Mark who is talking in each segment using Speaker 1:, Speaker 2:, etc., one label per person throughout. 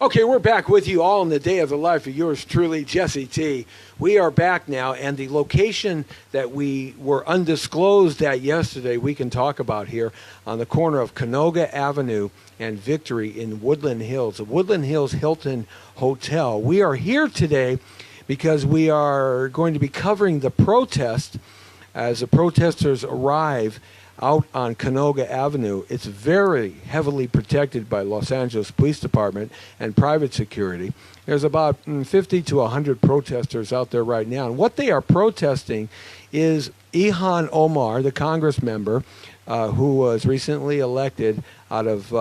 Speaker 1: Okay, we're back with you all in the day of the life of yours truly, Jesse T. We are back now, and the location that we were undisclosed at yesterday, we can talk about here on the corner of Canoga Avenue and Victory in Woodland Hills, the Woodland Hills Hilton Hotel. We are here today because we are going to be covering the protest as the protesters arrive out on Canoga Avenue. It's very heavily protected by Los Angeles Police Department and private security. There's about 50 to 100 protesters out there right now. And what they are protesting is IHAN Omar, the Congress member, who was recently elected out of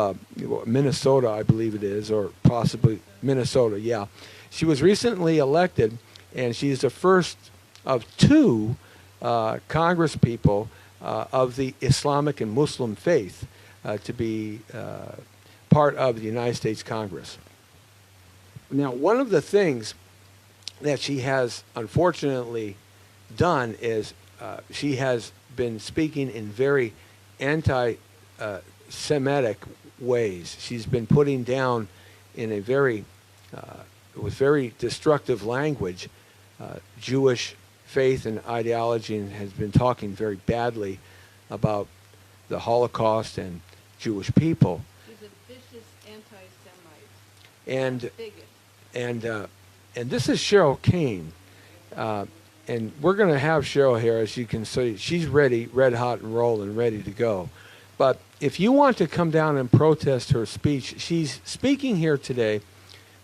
Speaker 1: Minnesota, I believe it is, or possibly Minnesota, yeah. She was recently elected, and she's the first of two Congress people of the Islamic and Muslim faith to be part of the United States Congress. Now, one of the things that she has unfortunately done is she has been speaking in very anti-Semitic ways. She's been putting down in a very, with very destructive language, Jewish faith and ideology, and has been talking very badly about the Holocaust and Jewish people.
Speaker 2: She's a vicious anti-Semite.
Speaker 1: And this is Cheryl Kane, and we're going to have Cheryl here, as you can see. She's ready, red hot and rolling, ready to go. But if you want to come down and protest her speech, she's speaking here today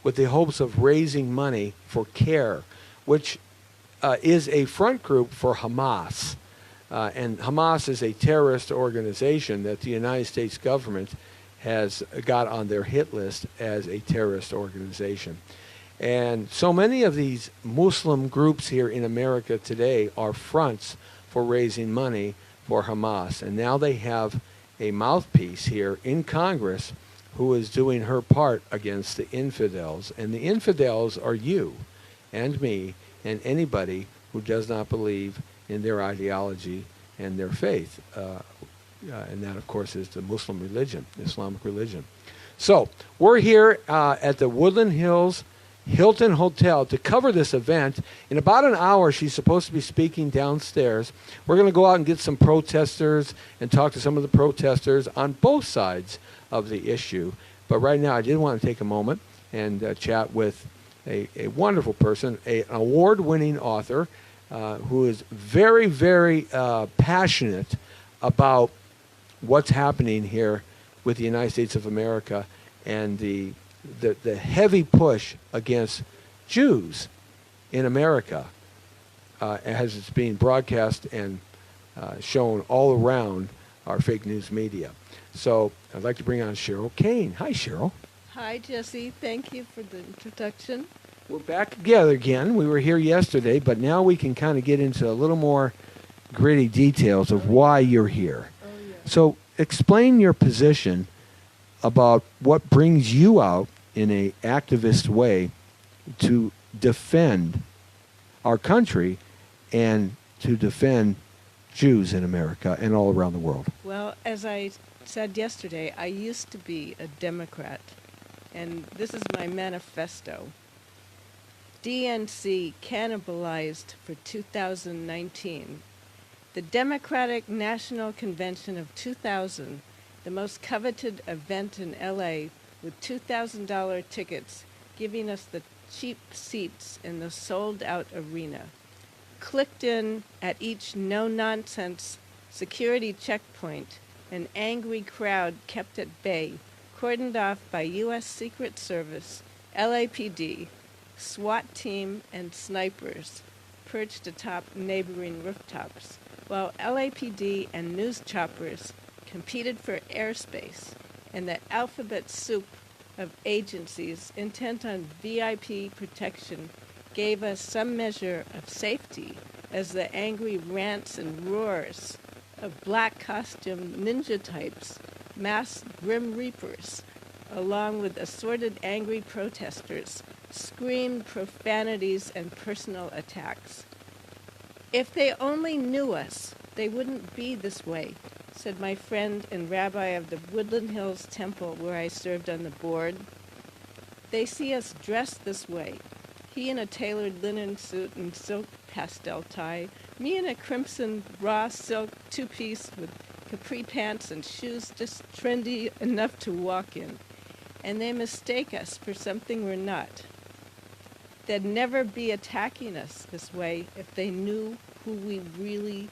Speaker 1: with the hopes of raising money for CAIR, which is a front group for Hamas. And Hamas is a terrorist organization that the United States government has got on their hit list as a terrorist organization. And so many of these Muslim groups here in America today are fronts for raising money for Hamas. And now they have a mouthpiece here in Congress who is doing her part against the infidels. And the infidels are you and me and anybody who does not believe in their ideology and their faith. And that, of course, is the Muslim religion, Islamic religion. So we're here at the Woodland Hills Hilton Hotel to cover this event. In about an hour, she's supposed to be speaking downstairs. We're going to go out and get some protesters and talk to some of the protesters on both sides of the issue. But right now, I did want to take a moment and chat with a wonderful person, an award-winning author who is very, very passionate about what's happening here with the United States of America and the heavy push against Jews in America as it's being broadcast and shown all around our fake news media. So I'd like to bring on Cheryl Kane. Hi, Cheryl.
Speaker 2: Hi, Jesse. Thank you for the introduction.
Speaker 1: We're back together again. We were here yesterday, but now we can kind of get into a little more gritty details of why you're here.
Speaker 2: Oh, yeah.
Speaker 1: So explain your position about what brings you out in an activist way to defend our country and to defend Jews in America and all around the world.
Speaker 2: Well, as I said yesterday, I used to be a Democrat, and this is my manifesto. DNC cannibalized for 2019. The Democratic National Convention of 2000, the most coveted event in LA, with $2,000 tickets, giving us the cheap seats in the sold-out arena. Clicked in at each no-nonsense security checkpoint, an angry crowd kept at bay, cordoned off by U.S. Secret Service, LAPD, SWAT team, and snipers perched atop neighboring rooftops, while LAPD and news choppers competed for airspace, and the alphabet soup of agencies intent on VIP protection gave us some measure of safety as the angry rants and roars of black-costumed ninja types, masked grim reapers, along with assorted angry protesters, screamed profanities and personal attacks. If they only knew us, they wouldn't be this way, said my friend and rabbi of the Woodland Hills Temple where I served on the board. They see us dressed this way. He in a tailored linen suit and silk pastel tie, me in a crimson raw silk two-piece with capri pants and shoes just trendy enough to walk in. And they mistake us for something we're not. They'd never be attacking us this way if they knew who we really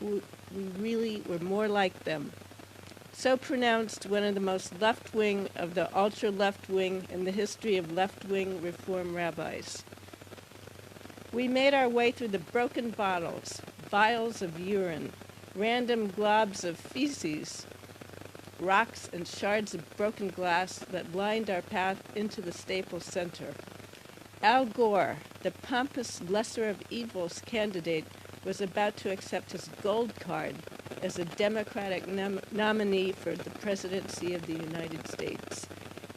Speaker 2: were more like them. So pronounced one of the most left-wing of the ultra-left-wing in the history of left-wing reform rabbis. We made our way through the broken bottles, vials of urine, random globs of feces, rocks and shards of broken glass that lined our path into the Staples Center. Al Gore, the pompous lesser of evils candidate, was about to accept his gold card as a Democratic nominee for the presidency of the United States,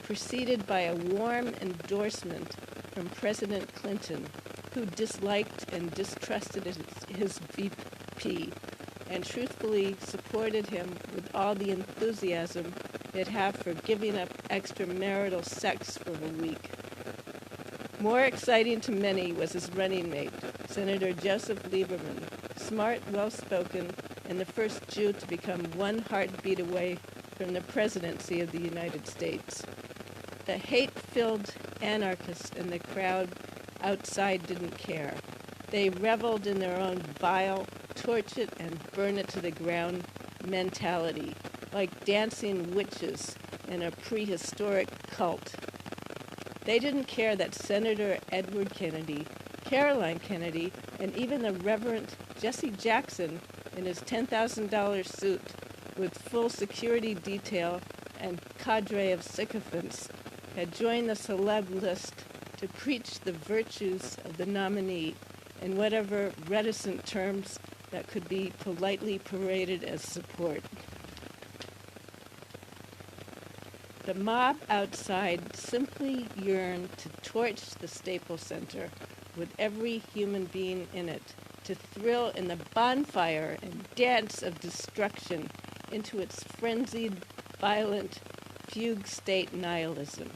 Speaker 2: preceded by a warm endorsement from President Clinton, who disliked and distrusted his VP and truthfully supported him with all the enthusiasm he'd have for giving up extramarital sex for a week. More exciting to many was his running mate, Senator Joseph Lieberman, smart, well-spoken, and the first Jew to become one heartbeat away from the presidency of the United States. The hate-filled anarchists in the crowd outside didn't care. They reveled in their own vile, torch it and burn it to the ground mentality, like dancing witches in a prehistoric cult. They didn't care that Senator Edward Kennedy, Caroline Kennedy, and even the Reverend Jesse Jackson in his $10,000 suit with full security detail and cadre of sycophants had joined the celeb list to preach the virtues of the nominee in whatever reticent terms that could be politely paraded as support. The mob outside simply yearned to torch the Staples Center with every human being in it, to thrill in the bonfire and dance of destruction into its frenzied, violent, fugue state nihilism.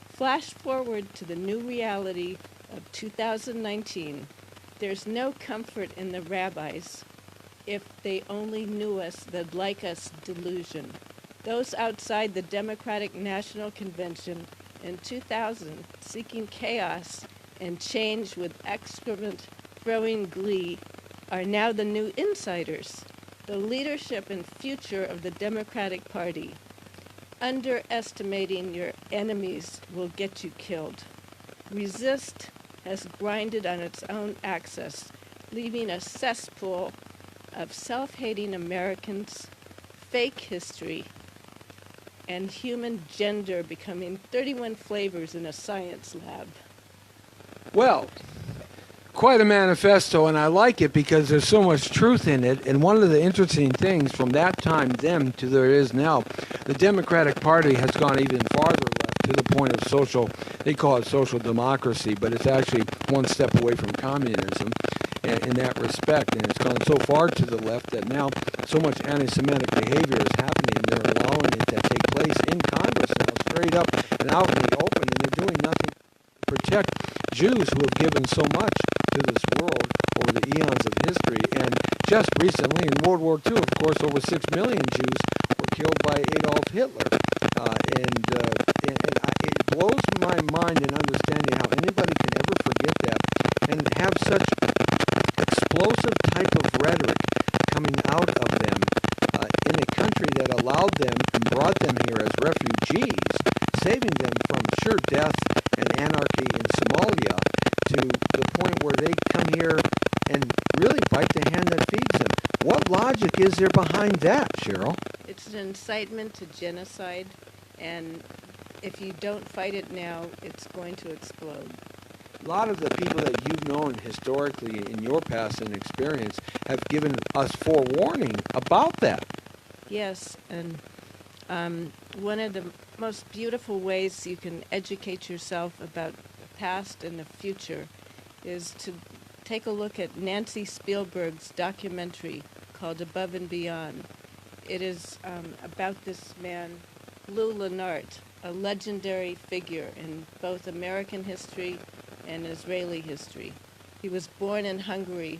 Speaker 2: Flash forward to the new reality of 2019. There's no comfort in the rabbis if they only knew us, they'd like us delusion. Those outside the Democratic National Convention in 2000 seeking chaos and change with excrement-throwing glee are now the new insiders, the leadership and future of the Democratic Party. Underestimating your enemies will get you killed. Resist has grinded on its own axis, leaving a cesspool of self-hating Americans, fake history, and human gender becoming 31 flavors in a science lab.
Speaker 1: Well, quite a manifesto, and I like it because there's so much truth in it. And one of the interesting things from that time then to there is now, the Democratic Party has gone even farther left to the point of social, they call it social democracy, but it's actually one step away from communism in that respect. And it's gone so far to the left that now so much anti-Semitic behavior is happening, they're allowing it to take place in Congress now, straight up and out in the open, and they're doing nothing to protect Jews who have given so much to this world over the eons of history. And just recently, in World War II, of course, over 6 million Jews were killed by Adolf Hitler. It blows my mind in understanding how anybody can ever forget that and have such explosive type of rhetoric coming out of them in a country that allowed them and brought them here as refugees, saving them from sure death and anarchy in Somalia, to the point where they come here and really bite the hand that feeds them. What logic is there behind that, Cheryl?
Speaker 2: It's an incitement to genocide, and if you don't fight it now, it's going to explode.
Speaker 1: A lot of the people that you've known historically in your past and experience have given us forewarning about that.
Speaker 2: Yes, and one of the most beautiful ways you can educate yourself about the past and the future is to take a look at Nancy Spielberg's documentary called Above and Beyond. It is about this man, Lou Lenart, a legendary figure in both American history and Israeli history. He was born in Hungary,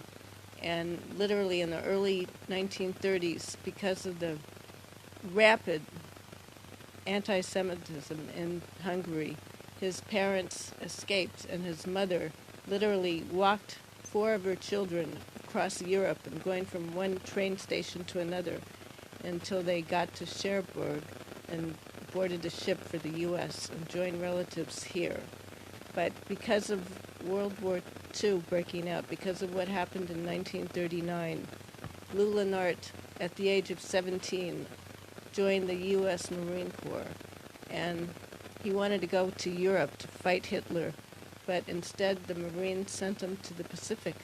Speaker 2: and literally in the early 1930s, because of the rapid anti-Semitism in Hungary, his parents escaped, and his mother literally walked 4 of her children across Europe and going from one train station to another until they got to Cherbourg and boarded a ship for the U.S. and joined relatives here. But because of World War II breaking out, because of what happened in 1939, Lou Lenart, at the age of 17, joined the U.S. Marine Corps. And he wanted to go to Europe to fight Hitler, but instead the Marines sent him to the Pacific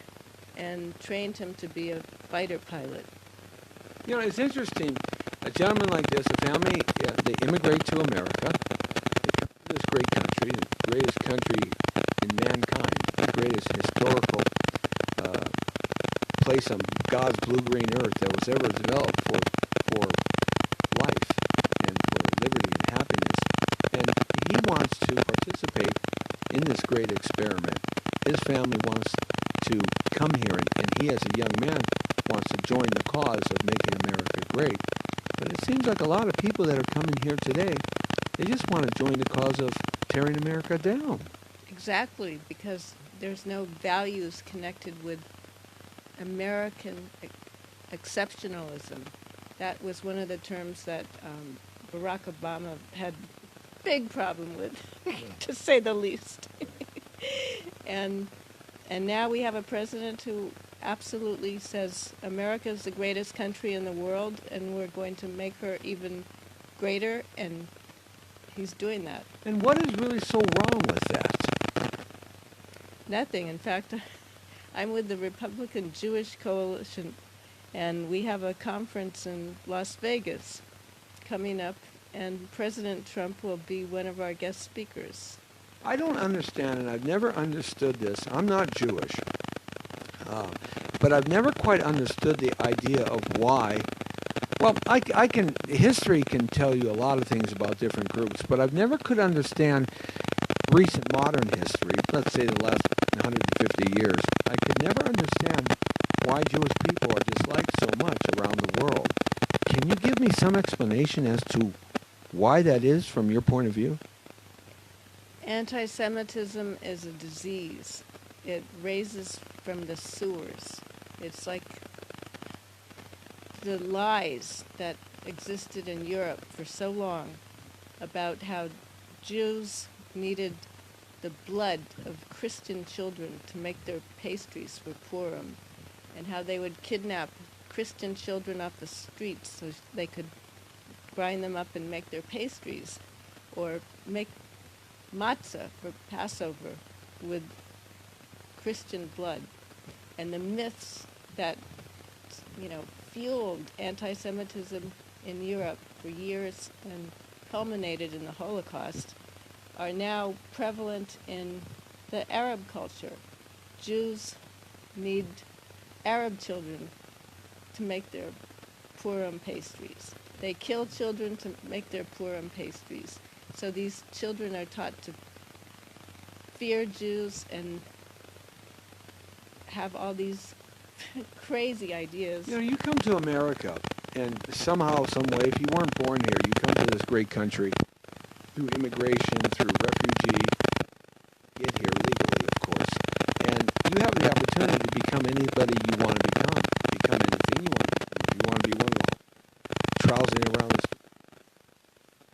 Speaker 2: and trained him to be a fighter pilot.
Speaker 1: You know, it's interesting. A gentleman like this, a family, they immigrate to America. They come to this great country, the greatest country in mankind, the greatest historical place on God's blue-green earth that was ever developed for life and for liberty and happiness. And he wants to participate in this great experiment. His family wants to come here, and he, as a young man, wants to join the cause of making America great. But it seems like a lot of people that are coming here today, they just want to join the cause of tearing America down.
Speaker 2: Exactly, because there's no values connected with American exceptionalism. That was one of the terms that Barack Obama had big problem with, to say the least. and now we have a president who absolutely says America is the greatest country in the world, and we're going to make her even greater, and he's doing that.
Speaker 1: And what is really so wrong with that?
Speaker 2: Nothing. In fact, I'm with the Republican Jewish Coalition, and we have a conference in Las Vegas coming up, and President Trump will be one of our guest speakers.
Speaker 1: I don't understand, and I've never understood this. I'm not Jewish, but I've never quite understood the idea of why. Well, history can tell you a lot of things about different groups, but I've never could understand recent modern history, let's say the last 150 years. I could never understand why Jewish people are disliked so much around the world. Can you give me some explanation as to why that is from your point of view?
Speaker 2: Anti-Semitism is a disease. It raises from the sewers. It's like the lies that existed in Europe for so long about how Jews needed the blood of Christian children to make their pastries for Purim, and how they would kidnap Christian children off the streets so they could grind them up and make their pastries, or make matzah for Passover with Christian blood. And the myths that, fueled anti-Semitism in Europe for years and culminated in the Holocaust are now prevalent in the Arab culture. Jews need Arab children to make their Purim pastries. They kill children to make their Purim pastries. So these children are taught to fear Jews and have all these crazy ideas.
Speaker 1: You come to America, and somehow, some way, if you weren't born here, you come to this great country through immigration, through refugee, get here legally, of course, and you have the opportunity to become anybody you want to become anything you want to become. If you want to be one of the trousering around this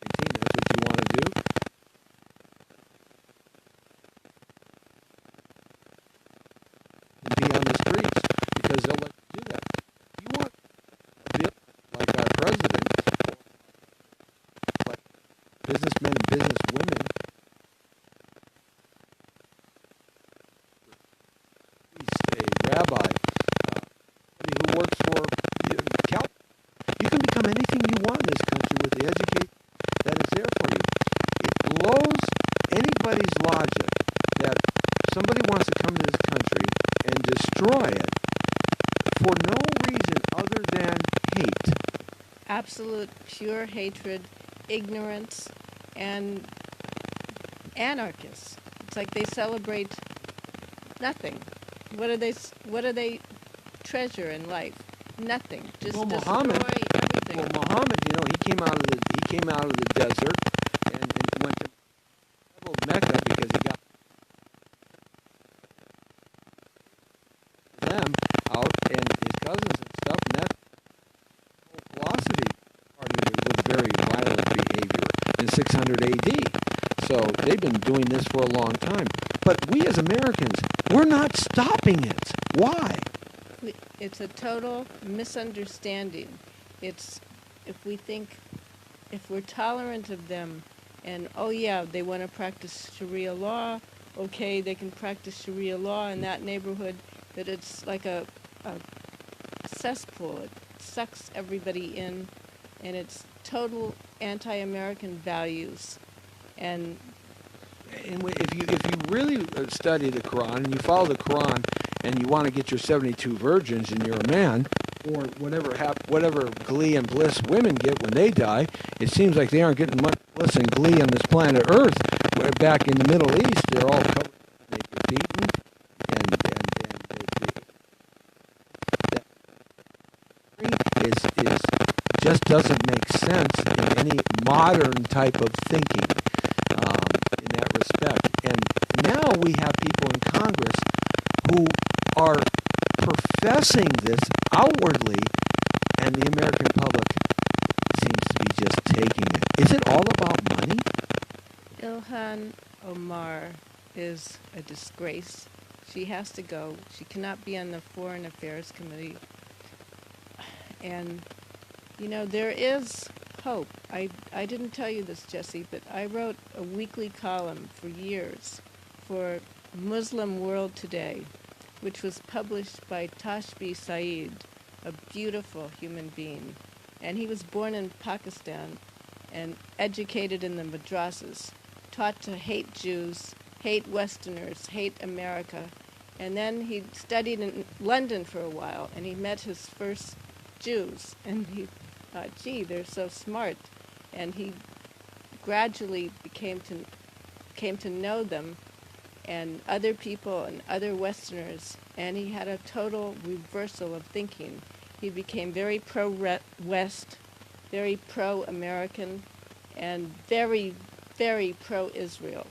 Speaker 1: 19, that's what you want to do. And be on the streets, because they'll let you do that. You want to be like our president, like businessmen and businesswomen. He's a rabbi, somebody who works for Cal. You can become anything you want in this country with the education that is there for you. It blows anybody's logic that somebody wants to come to this country and destroy it for no reason other than hate.
Speaker 2: Absolute pure hatred, ignorance, and anarchists. It's like they celebrate nothing. What do they treasure in life? Nothing. Just
Speaker 1: Well,
Speaker 2: destroy
Speaker 1: Muhammad.
Speaker 2: everything.
Speaker 1: Well, Muhammad, you know, he came out of the desert and went to Mecca because he got them out and his cousins and stuff, and that whole philosophy started with very violent behavior in 600 AD. So they've been doing this for a long time. But we as Americans, we're not stopping it. Why?
Speaker 2: It's a total misunderstanding. It's if we're tolerant of them, and oh yeah, they want to practice Sharia law, okay, they can practice Sharia law in that neighborhood, but it's like a cesspool. It sucks everybody in, and it's total anti-American values. And
Speaker 1: if you really study the Quran and you follow the Quran and you want to get your 72 virgins and you're a man, or whatever glee and bliss women get when they die, it seems like they aren't getting much bliss and glee on this planet Earth. Where back in the Middle East, they're all covered, they get beaten, and is just doesn't make sense in any modern type of thinking in that respect. And now we have people in Congress who are professing this outwardly, and the American public seems to be just taking it. Is it all about money?
Speaker 2: IHAN Omar is a disgrace. She has to go. She cannot be on the Foreign Affairs Committee. And, you know, there is hope. I didn't tell you this, Jesse, but I wrote a weekly column for years for Muslim World Today, which was published by Tashbi Saeed, a beautiful human being. And he was born in Pakistan and educated in the madrasas, taught to hate Jews, hate Westerners, hate America. And then he studied in London for a while, and he met his first Jews. And he thought, gee, they're so smart. And he gradually came to know them and other people and other Westerners, and he had a total reversal of thinking. He became very pro-West, very pro-American, and very, very pro-Israel.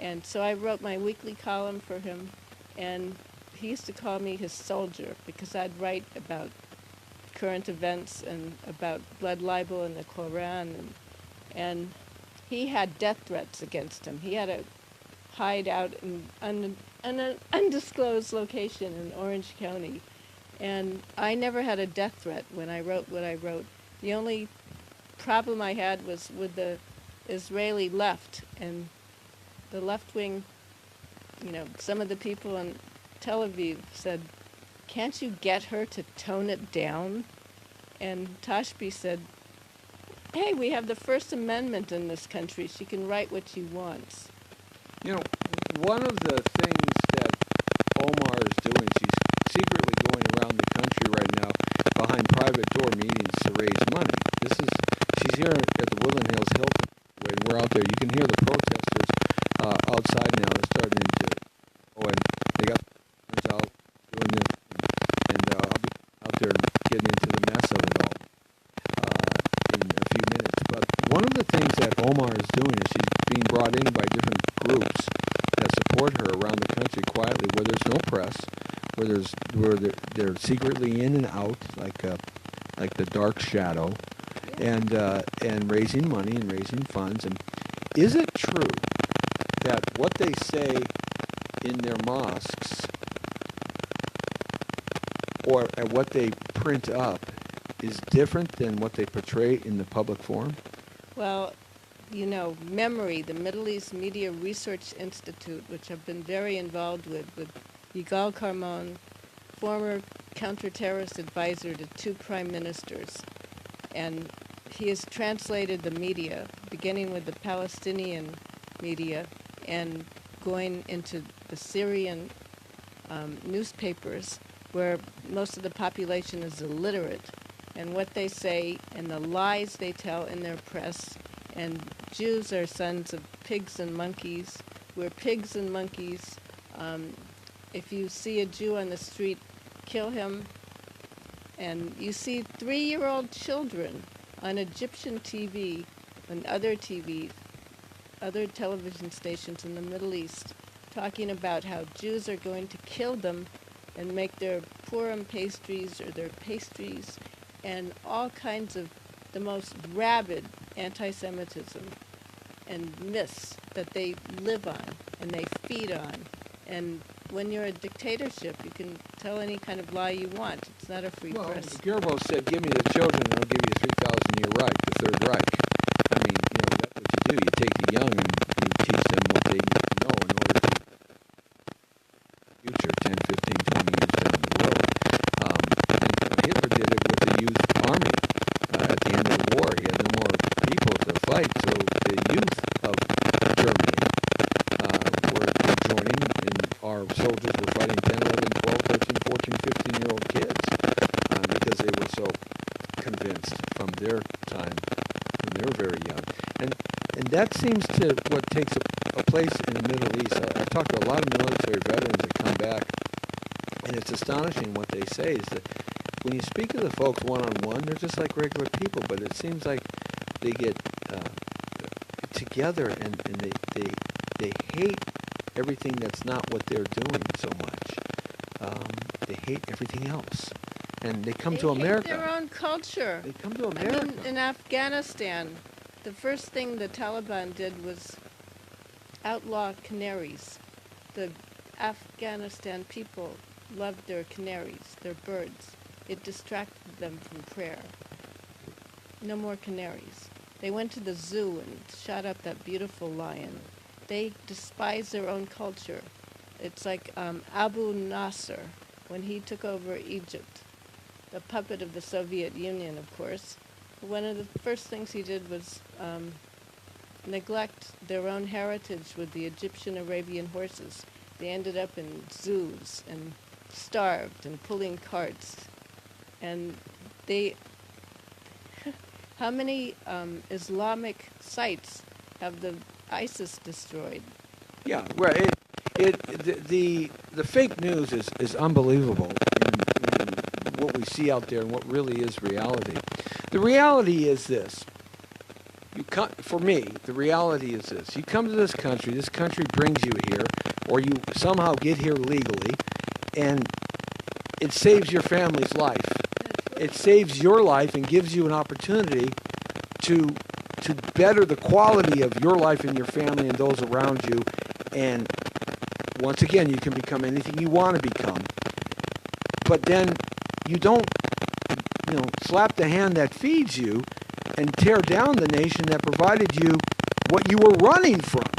Speaker 2: And so I wrote my weekly column for him, and he used to call me his soldier because I'd write about current events and about blood libel in the Quran, and he had death threats against him. He had to hide out in an undisclosed location in Orange County. And I never had a death threat when I wrote what I wrote. The only problem I had was with the Israeli left, and the left wing, you know, some of the people in Tel Aviv said, can't you get her to tone it down? And Tashbi said, hey, we have the First Amendment in this country. She can write what she wants.
Speaker 1: You know, one of the things that Omar is doing, she's secretly going around the country right now behind private door meetings to raise money. She's here at the Woodland Hills Hilton, and we're out there. You can hear the protesters outside now. They're starting to, and they got out doing this, and I'll be out there getting into the mess of it all in a few minutes. But one of the things that Omar is doing is she's being brought in by different groups that support her around the country quietly, where there's no press, where they're secretly in and out like the dark shadow, and raising money and raising funds. And is it true that what they say in their mosques or what they print up is different than what they portray in the public forum?
Speaker 2: Well, you know, MEMORY, the Middle East Media Research Institute, which I've been very involved with Yigal Carmon, former counterterrorist advisor to 2 prime ministers. And he has translated the media, beginning with the Palestinian media and going into the Syrian newspapers, where most of the population is illiterate. And what they say and the lies they tell in their press and Jews are sons of pigs and monkeys. We're pigs and monkeys. If you see a Jew on the street, kill him. And you see 3-year-old children on Egyptian TV and other television stations in the Middle East talking about how Jews are going to kill them and make their Purim pastries or their pastries, and all kinds of the most rabid anti-Semitism and myths that they live on and they feed on. And when you're a dictatorship, you can tell any kind of lie you want. It's not a free press.
Speaker 1: Goebbels said, "Give me the children, and I'll give you 3,000-year Reich, the Third Reich." I mean, that's what you do. You take the young and you teach them what they need to know in order to future 10, 15, 20 years down the road. And Hitler did it with the youth army. At the end of the war, he had no more people to fight, so the youth of Germany were joining, and our soldiers were fighting 10, 11, 12, 13, 14, 15-year-old kids because they were so convinced from their time when they were very young. And that seems to what takes a place in the Middle East. I've talked to a lot of military veterans that come back, and it's astonishing what they say is that when you speak to the folks one-on-one, they're just like regular people, but it seems like they get together and they hate everything that's not what they're doing so much. They hate everything else. And they come to America.
Speaker 2: They hate their own culture.
Speaker 1: They come to America.
Speaker 2: I mean, in Afghanistan, the first thing the Taliban did was outlaw canaries. The Afghanistan people loved their canaries, their birds. It distracted them from prayer. No more canaries. They went to the zoo and shot up that beautiful lion. They despise their own culture. It's like Abu Nasser, when he took over Egypt, the puppet of the Soviet Union, of course. One of the first things he did was neglect their own heritage with the Egyptian Arabian horses. They ended up in zoos and starved and pulling carts. And how many Islamic sites have the ISIS destroyed?
Speaker 1: Yeah, well, the fake news is unbelievable in what we see out there and what really is reality. The reality is this. For me, the reality is this. You come to this country brings you here, or you somehow get here legally, and it saves your family's life. It saves your life and gives you an opportunity to better the quality of your life and your family and those around you. And once again, you can become anything you want to become. But then you don't, slap the hand that feeds you and tear down the nation that provided you what you were running from.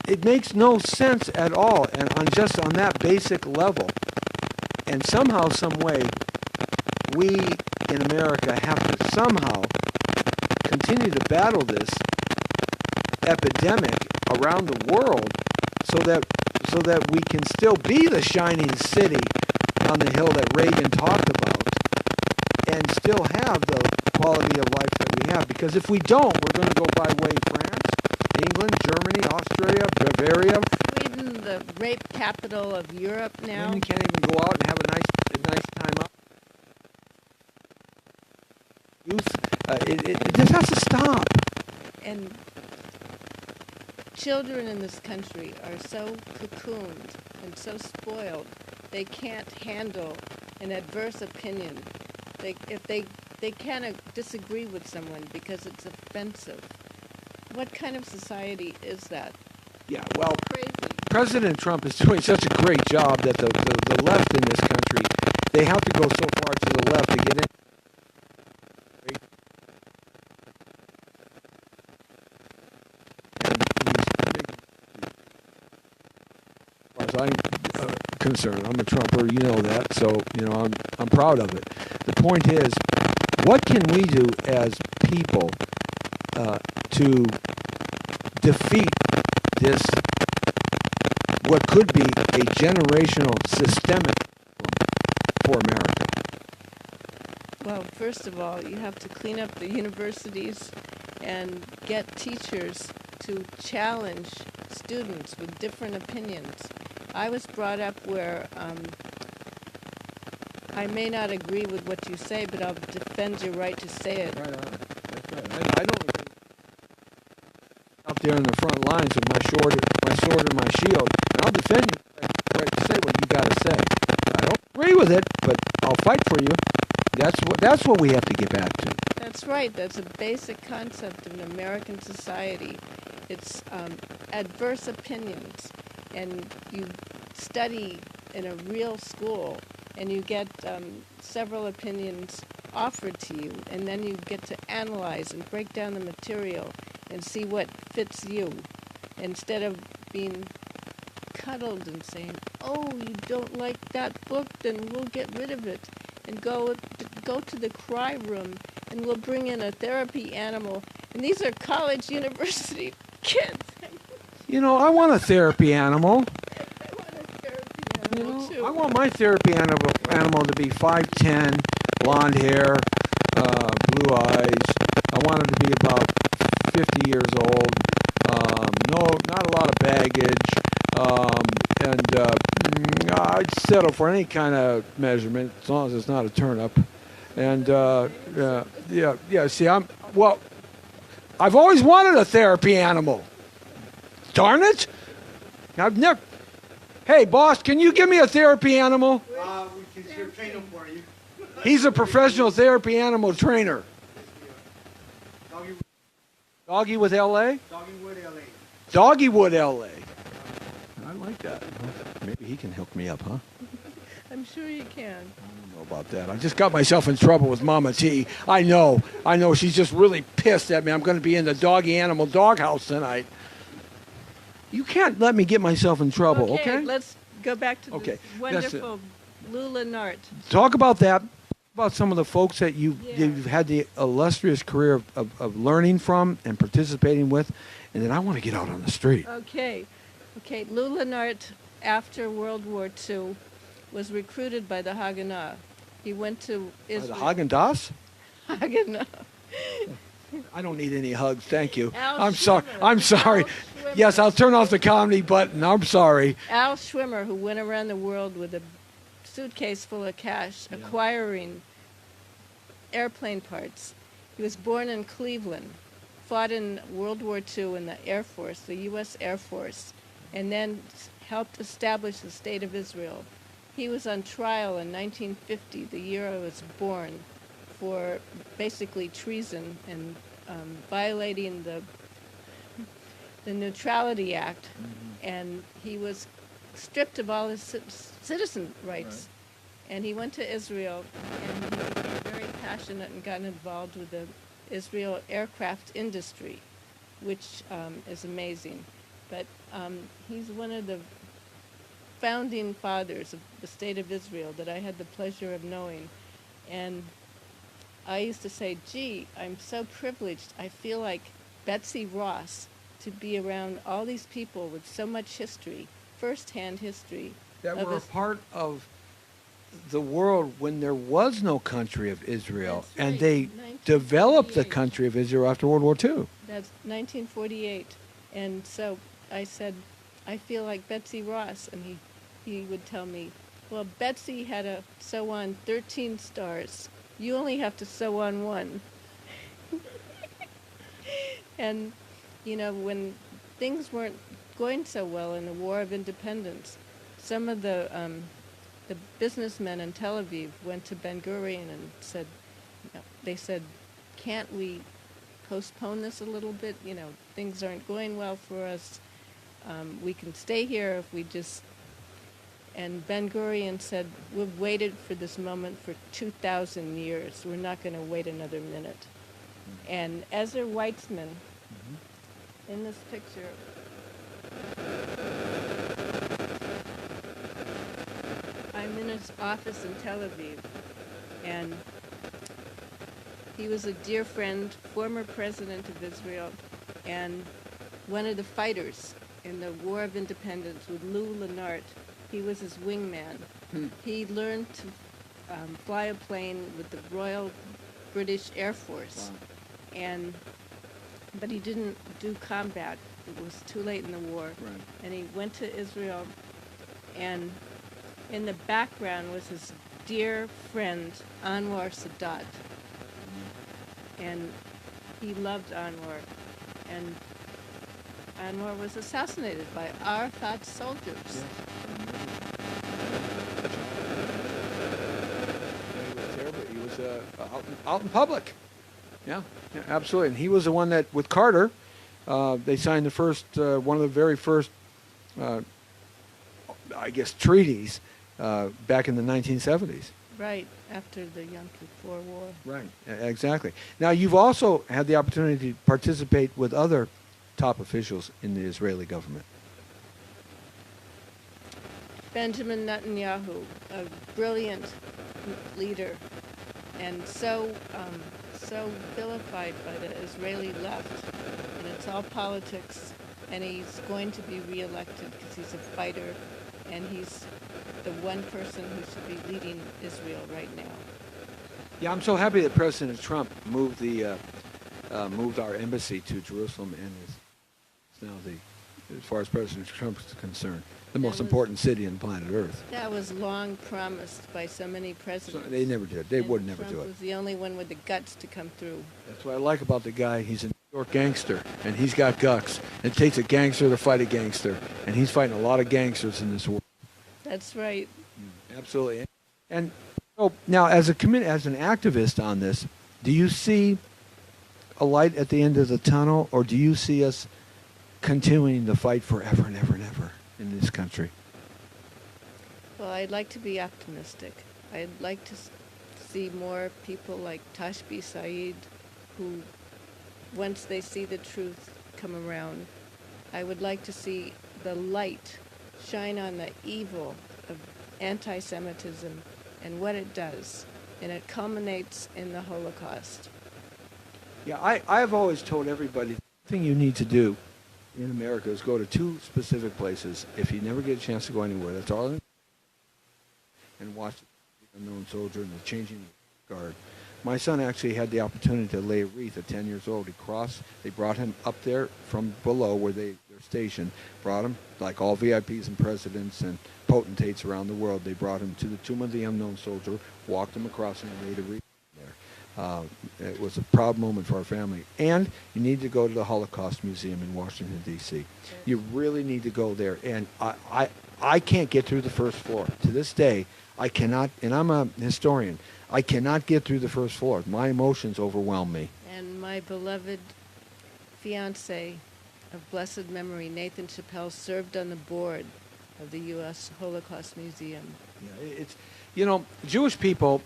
Speaker 1: It makes no sense at all, and on that basic level. And somehow, some way, we in America have to somehow continue to battle this epidemic around the world so that we can still be the shining city on the hill that Reagan talked about and still have the quality of life that we have. Because if we don't, we're going to go by way France, England, Germany, Australia, Bavaria.
Speaker 2: Sweden, the rape capital of Europe now.
Speaker 1: Women can't even go out and have a nice time out. Youth, this has to stop.
Speaker 2: And children in this country are so cocooned and so spoiled, they can't handle an adverse opinion. If they can't disagree with someone because it's offensive. What kind of society is that?
Speaker 1: Yeah, well,
Speaker 2: Crazy.
Speaker 1: President Trump is doing such a great job that the left in this country, they have to go so far to the left to get in. As far as I'm concerned, I'm a Trumper, you know that, so I'm proud of it. The point is, what can we do as people to defeat this, what could be a generational systemic for America?
Speaker 2: Well, first of all, you have to clean up the universities and get teachers to challenge students with different opinions. I was brought up where I may not agree with what you say, but I'll defend your right to say it.
Speaker 1: Right on. That's right. I don't agree. Out there in the front lines with my sword and my shield, and I'll defend you right to say what you got to say. I don't agree with it, but I'll fight for you. That's what we have to get back to.
Speaker 2: That's right. That's a basic concept of an American society. It's adverse opinions, and you study in a real school, and you get several opinions offered to you, and then you get to analyze and break down the material and see what fits you, instead of being cuddled and saying, "Oh, you don't like that book, then we'll get rid of it, and go to the cry room, and we'll bring in a therapy animal." And these are college, university kids.
Speaker 1: You know, I want a therapy animal.
Speaker 2: I want a therapy animal too.
Speaker 1: I want my therapy animal to be 5'10", blonde hair, blue eyes. I want him to be about 50 years old. No, not a lot of baggage. I'd settle for any kind of measurement as long as it's not a turnip. And yeah. See, I've always wanted a therapy animal. Darn it! I've never. Hey, boss, can you give me a therapy animal?
Speaker 3: We can sure train him for you.
Speaker 1: He's a professional therapy animal trainer.
Speaker 3: Doggy
Speaker 1: Doggy with LA?
Speaker 3: Doggywood, LA.
Speaker 1: Doggywood, LA. I like that. Maybe he can hook me up, huh?
Speaker 2: I'm sure you can.
Speaker 1: I don't know about that. I just got myself in trouble with Mama T. I know. She's just really pissed at me. I'm going to be in the doggy animal doghouse tonight. You can't let me get myself in trouble, okay?
Speaker 2: Let's go back to
Speaker 1: Okay,
Speaker 2: this wonderful Lula Nart.
Speaker 1: Talk about that. About some of the folks that you've had the illustrious career of learning from and participating with, and then I want to get out on the street.
Speaker 2: Okay. Lula Nart, after World War II, was recruited by the Haganah. He went to Israel.
Speaker 1: The Haagen-Dazs?
Speaker 2: Haganah.
Speaker 1: I don't need any hugs, thank you.
Speaker 2: Al
Speaker 1: I'm sorry.
Speaker 2: Schwimmer.
Speaker 1: I'm sorry.
Speaker 2: Al Schwimmer.
Speaker 1: Yes, I'll turn off the comedy button. I'm sorry.
Speaker 2: Al Schwimmer, who went around the world with a suitcase full of cash, acquiring airplane parts. He was born in Cleveland, fought in World War II in the Air Force, the U.S. Air Force, and then helped establish the State of Israel. He was on trial in 1950, the year I was born, for basically treason and violating the Neutrality Act, and he was stripped of all his citizen rights. Right. And he went to Israel, and he became very passionate and got involved with the Israel aircraft industry, which is amazing. But he's one of the founding fathers of the State of Israel that I had the pleasure of knowing. And I used to say, gee, I'm so privileged. I feel like Betsy Ross to be around all these people with so much history, first-hand history.
Speaker 1: That were a part of the world when there was no country of Israel.
Speaker 2: That's right.
Speaker 1: And they developed the country of Israel after World War II.
Speaker 2: That's 1948. And so I said, I feel like Betsy Ross. And he would tell me, well, Betsy had to sew on 13 stars. You only have to sew on one. And, you know, when things weren't going so well in the War of Independence, some of the businessmen in Tel Aviv went to Ben Gurion and said, they said, can't we postpone this a little bit? You know, things aren't going well for us. We can stay here if we just... And Ben Gurion said, we've waited for this moment for 2,000 years. We're not going to wait another minute. And Ezra Weitzman, in this picture, I'm in his office in Tel Aviv, and he was a dear friend, former president of Israel, and one of the fighters in the War of Independence with Lula Nart. He was his wingman. He learned to fly a plane with the Royal British Air Force. Wow. And but he didn't do combat. It was too late in the war.
Speaker 1: Right.
Speaker 2: And he went to Israel, and in the background was his dear friend, Anwar Sadat. And he loved Anwar. And Anwar was assassinated by Arafat's soldiers.
Speaker 1: He was terrible. He was out in public. Yeah, absolutely. And he was the one that, with Carter, they signed the first, one of the very first, I guess, treaties back in the 1970s.
Speaker 2: Right, after the Yom Kippur War.
Speaker 1: Right, exactly. Now, you've also had the opportunity to participate with other top officials in the Israeli government.
Speaker 2: Benjamin Netanyahu, a brilliant leader, and so vilified by the Israeli left, and it's all politics, and he's going to be reelected because he's a fighter, and he's the one person who should be leading Israel right now.
Speaker 1: Yeah, I'm so happy that President Trump moved our embassy to Jerusalem, and is now as far as President Trump is concerned, the most important city on planet Earth.
Speaker 2: That was long promised by so many presidents.
Speaker 1: So they never did. They would never
Speaker 2: Trump
Speaker 1: do it.
Speaker 2: was the only one with the guts to come through.
Speaker 1: That's what I like about the guy. He's a New York gangster, and he's got guts. It takes a gangster to fight a gangster, and he's fighting a lot of gangsters in this war.
Speaker 2: That's right.
Speaker 1: Absolutely. And so now, as an activist on this, do you see a light at the end of the tunnel, or do you see us continuing the fight forever and ever and ever in this country?
Speaker 2: Well, I'd like to be optimistic. I'd like to see more people like Tashbi Saeed, who, once they see the truth, come around. I would like to see the light shine on the evil of anti-Semitism and what it does, and it culminates in the Holocaust.
Speaker 1: Yeah, I've always told everybody the thing you need to do in America is go to two specific places. If you never get a chance to go anywhere, that's all. And watch the unknown soldier and the changing guard. My son actually had the opportunity to lay a wreath at 10 years old. He crossed. They brought him up there from below where they're stationed. Brought him, like all VIPs and presidents and potentates around the world. They brought him to the tomb of the unknown soldier, walked him across, and laid a wreath there. It was a proud moment for our family. And you need to go to the Holocaust Museum in Washington, D.C. You really need to go there. And I can't get through the first floor. To this day, I cannot, and I'm a historian, I cannot get through the first floor. My emotions overwhelm me.
Speaker 2: And my beloved fiancé of blessed memory, Nathan Chappelle, served on the board of the U.S. Holocaust Museum.
Speaker 1: Yeah, it's, Jewish people,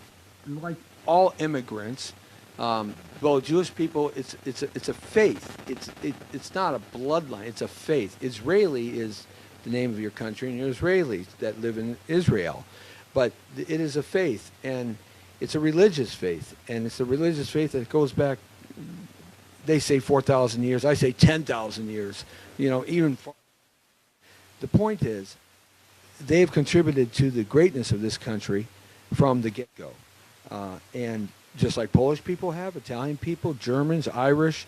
Speaker 1: like all immigrants, well, Jewish people, it's a faith. It's not a bloodline. It's a faith. Israeli is the name of your country, and you're Israelis that live in Israel. But it is a faith, and it's a religious faith, and it's a religious faith that goes back, they say 4,000 years, I say 10,000 years, even far. The point is, they've contributed to the greatness of this country from the get-go. And just like Polish people have, Italian people, Germans, Irish,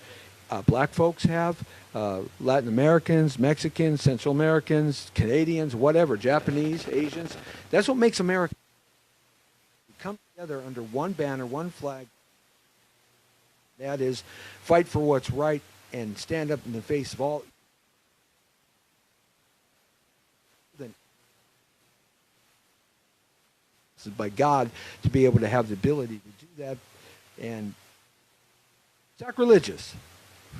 Speaker 1: black folks have, Latin Americans, Mexicans, Central Americans, Canadians, whatever, Japanese, Asians. That's what makes America. We come together under one banner, one flag. That is, fight for what's right and stand up in the face of all. By God to be able to have the ability to do that, and sacrilegious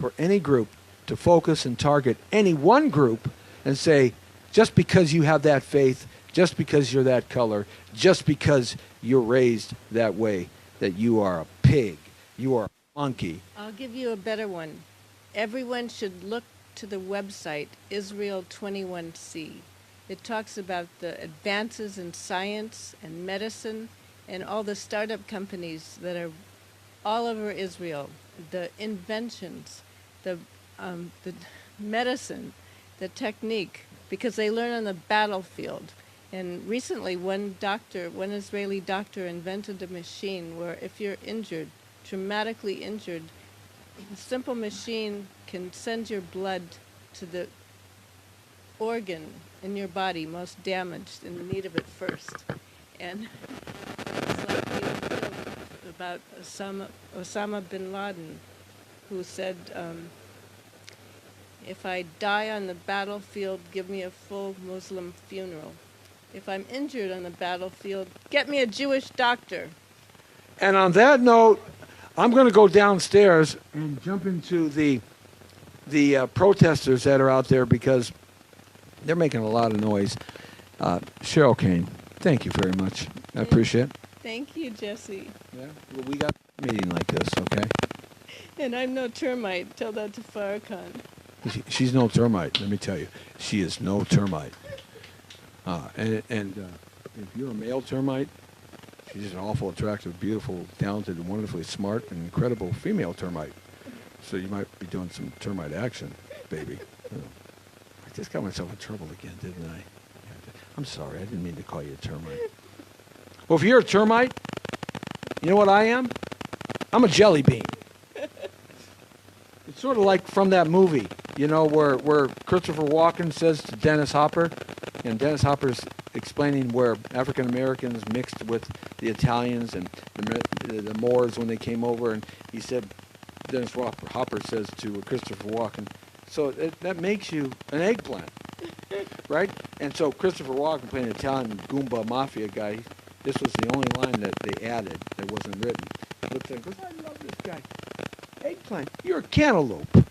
Speaker 1: for any group to focus and target any one group and say, just because you have that faith, just because you're that color, just because you're raised that way, that you are a pig, you are a monkey.
Speaker 2: I'll give you a better one. Everyone should look to the website Israel 21C. It talks about the advances in science and medicine and all the startup companies that are all over Israel, the inventions, the medicine, the technique, because they learn on the battlefield. And recently, one Israeli doctor invented a machine where if you're injured, traumatically injured, a simple machine can send your blood to the organ in your body most damaged, in need of it first. And it's like being told about Osama bin Laden, who said, if I die on the battlefield, give me a full Muslim funeral. If I'm injured on the battlefield, get me a Jewish doctor.
Speaker 1: And on that note, I'm going to go downstairs and jump into the protesters that are out there because they're making a lot of noise. Cheryl Kane, thank you very much. I appreciate it.
Speaker 2: Thank you, Jesse.
Speaker 1: Yeah, well, we got a meeting like this, okay?
Speaker 2: And I'm no termite. Tell that to Farrakhan.
Speaker 1: She's no termite, let me tell you. She is no termite. And if you're a male termite, she's an awful, attractive, beautiful, talented, and wonderfully smart and incredible female termite. So you might be doing some termite action, baby. I just got myself in trouble again, didn't I? I'm sorry, I didn't mean to call you a termite. Well, if you're a termite, you know what I am? I'm a jelly bean. It's sort of like from that movie, you know, where Christopher Walken says to Dennis Hopper, and Dennis Hopper's explaining where African Americans mixed with the Italians and the Moors when they came over, and he said, Dennis Hopper says to Christopher Walken, so that makes you an eggplant, right? And so Christopher Walken, playing an Italian Goomba mafia guy, this was the only line that they added that wasn't written. He looks at him and goes, I love this guy. Eggplant, you're a cantaloupe.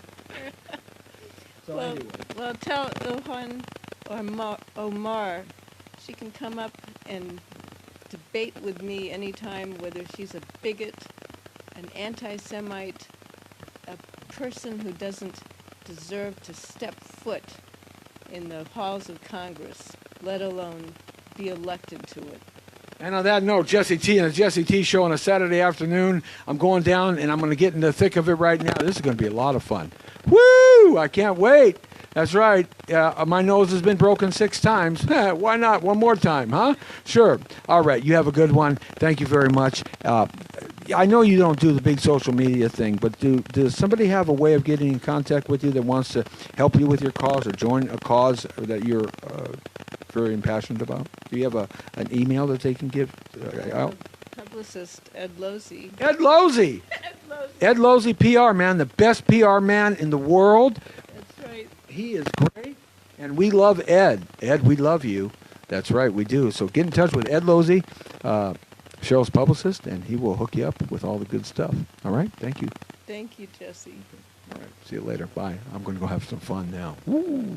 Speaker 1: So
Speaker 2: Well,
Speaker 1: anyway.
Speaker 2: well, tell IHAN Omar she can come up and debate with me anytime, whether she's a bigot, an anti-Semite, a person who doesn't deserve to step foot in the halls of Congress, let alone be elected to it.
Speaker 1: And on that note, Jesse T and the Jesse T Show on a Saturday afternoon. I'm going down, and I'm going to get in the thick of it right now. This is going to be a lot of fun. Woo! I can't wait. That's right. My nose has been broken 6 times. Why not? One more time, huh? Sure. All right. You have a good one. Thank you very much. I know you don't do the big social media thing, but does somebody have a way of getting in contact with you that wants to help you with your cause or join a cause that you're very impassioned about? Do you have an email that they can give out?
Speaker 2: Publicist Ed Losey.
Speaker 1: Ed Losey. Ed Losey, PR man, the best PR man in the world.
Speaker 2: That's right.
Speaker 1: He is great, and we love Ed. Ed, we love you. That's right, we do. So get in touch with Ed Losey, Cheryl's publicist, and he will hook you up with all the good stuff. All right? Thank you.
Speaker 2: Thank you, Jesse.
Speaker 1: All right. See you later. Bye. I'm going to go have some fun now. Woo!